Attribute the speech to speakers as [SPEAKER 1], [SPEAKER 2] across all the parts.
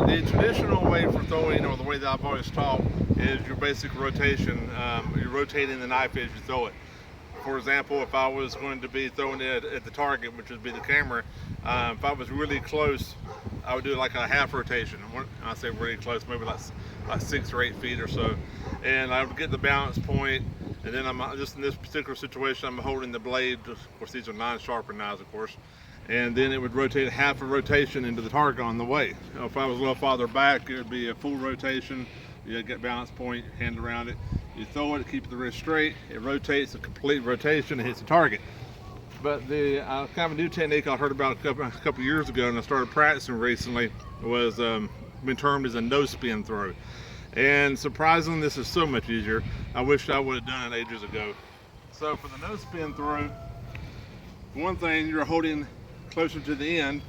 [SPEAKER 1] right, the traditional way for throwing, or the way that I've always taught, is your basic rotation. You're rotating the knife as you throw it. For example, if I was going to be throwing it at the target, which would be the camera, if I was really close, I would do like a half rotation. When I say really close, maybe like 6 or 8 feet or so, and I would get the balance point. And then I'm just in this particular situation, I'm holding the blade. Of course, these are non-sharpened knives, of course. And then it would rotate half a rotation into the target on the way. If I was a little farther back, it would be a full rotation. You get balance point, hand around it. You throw it, keep the wrist straight. It rotates a complete rotation and hits the target. But the kind of a new technique I heard about a couple years ago, and I started practicing recently, was been termed as a no spin throw. And surprisingly, this is so much easier. I wish I would have done it ages ago. So for the no spin throw, one thing, you're holding closer to the end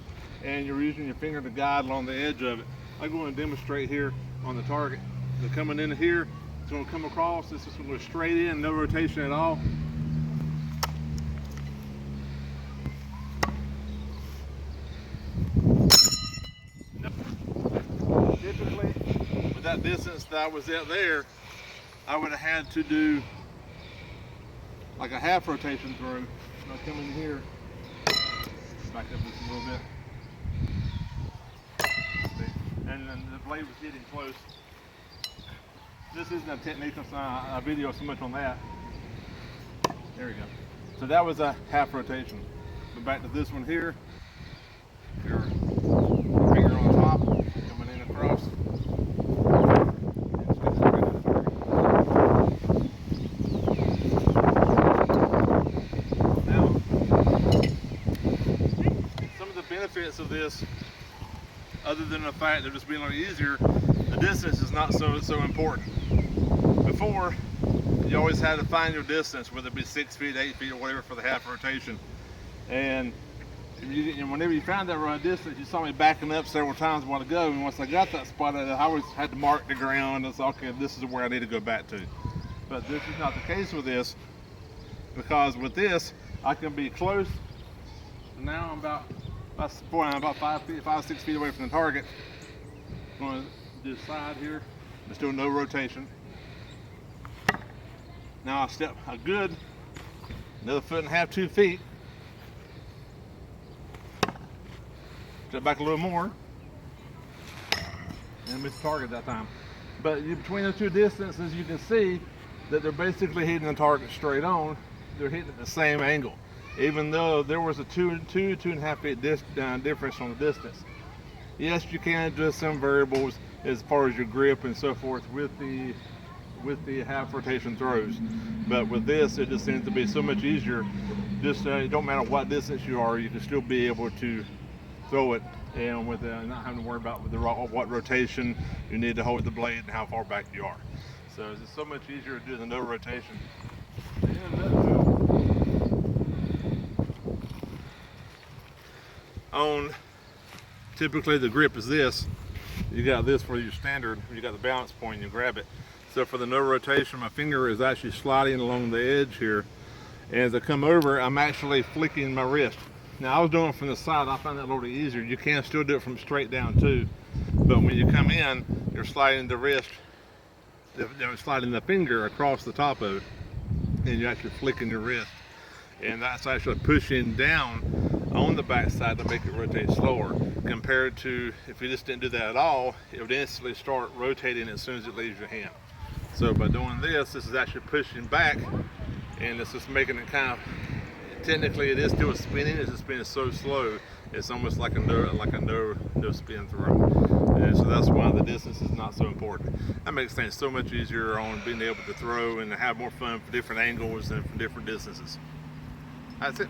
[SPEAKER 1] and you're using your finger to guide along the edge of it. I'm going to demonstrate here on the target. They're coming in here, it's going to come across. This is going to go straight in, no rotation at all. Typically, with that distance that I was at there, I would have had to do like a half rotation throw. And I come in here, back up just a little bit. See? And then the blade was getting close. This isn't a technique, a video so much on that. There we go. So that was a half rotation. But back to this one here. Your finger on top, coming in across. Now, some of the benefits of this, other than the fact that it's being a little easier, the distance is not so important. Before, you always had to find your distance, whether it be 6 feet, 8 feet, or whatever for the half rotation. And whenever you found that right distance, you saw me backing up several times a while ago, and once I got that spot, I always had to mark the ground and say, okay, this is where I need to go back to. But this is not the case with this, because with this, I can be close. Now I'm about 5, 6 feet away from the target. I'm going to this side here. There's still no rotation. Now I step a good another 1.5 to 2 feet. Step back a little more and miss the target that time. But between the two distances, you can see that they're basically hitting the target straight on. They're hitting at the same angle, even though there was a 2.5 feet difference on the distance. Yes, you can adjust some variables as far as your grip and so forth with the half rotation throws, but with this, it just seems to be so much easier. Just it don't matter what distance you are, you can still be able to throw it, and with not having to worry about what rotation you need to hold the blade and how far back you are. So it's so much easier to do the no rotation. On typically the grip is this. You got this for your standard. You got the balance point. You grab it. So for the no rotation, my finger is actually sliding along the edge here. And as I come over, I'm actually flicking my wrist. Now I was doing it from the side. I find that a little easier. You can still do it from straight down too, but when you come in, you're sliding the wrist, sliding the finger across the top of it, and you're actually flicking your wrist, and that's actually pushing down on the back side to make it rotate slower, compared to if you just didn't do that at all, it would instantly start rotating as soon as it leaves your hand. So by doing this is actually pushing back, and it's just making it kind of, technically it is still spinning, it's just spinning so slow, it's almost like a no spin throw. And so that's why the distance is not so important. That makes things so much easier on being able to throw and have more fun for different angles and from different distances. That's it.